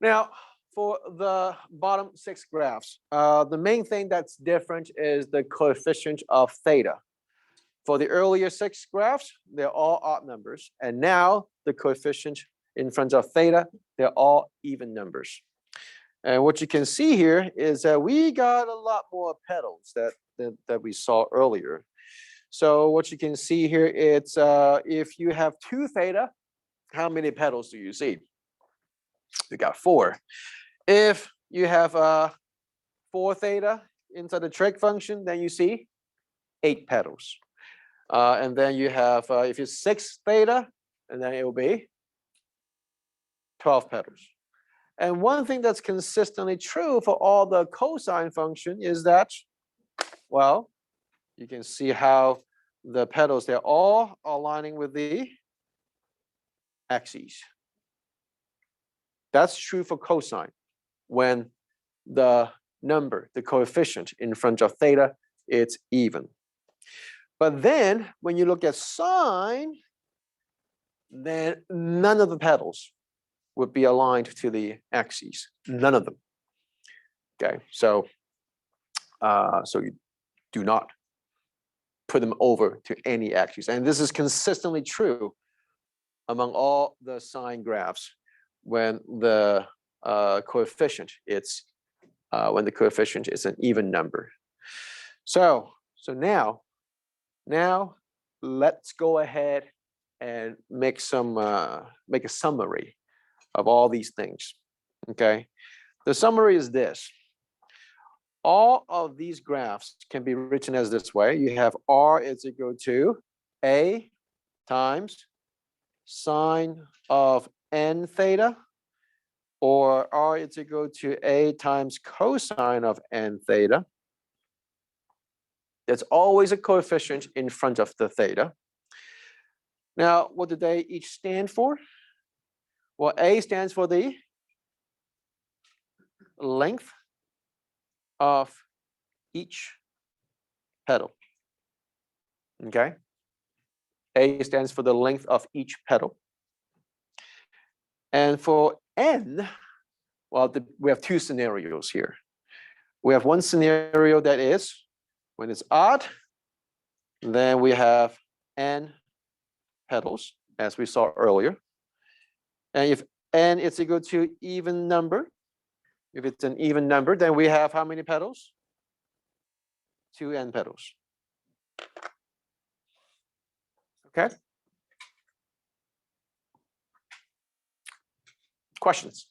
Now, for the bottom 6 graphs, the main thing that's different is the coefficient of theta. For the earlier 6 graphs, they're all odd numbers. And now the coefficient in front of theta, they're all even numbers. And what you can see here is that we got a lot more petals that we saw earlier. So what you can see here, it's if you have 2 theta, how many petals do you see? You got 4. If you have 4 theta inside the trig function, then you see 8 petals. And then you have, if it's 6 theta, and then it will be 12 petals. And one thing that's consistently true for all the cosine function is that, well, you can see how the petals, they're all aligning with the axes. That's true for cosine when the number, the coefficient in front of theta, it's even. But then when you look at sine, then none of the petals would be aligned to the axes. None of them. Okay, so you do not put them over to any axis. And this is consistently true among all the sine graphs when the coefficient is an even number. So now let's go ahead and make a summary of all these things. Okay, the summary is this. All of these graphs can be written as this way. You have R is equal to A times sine of n theta, or R is equal to A times cosine of n theta. There's always a coefficient in front of the theta. Now, what do they each stand for? Well, A stands for the length of each petal. Okay? A stands for the length of each petal. And for n, well, we have 2 scenarios here. We have one scenario that is when it's odd, then we have n petals, as we saw earlier. And if n is equal to even number, if it's an even number, then we have how many petals? 2n petals. Okay? Questions?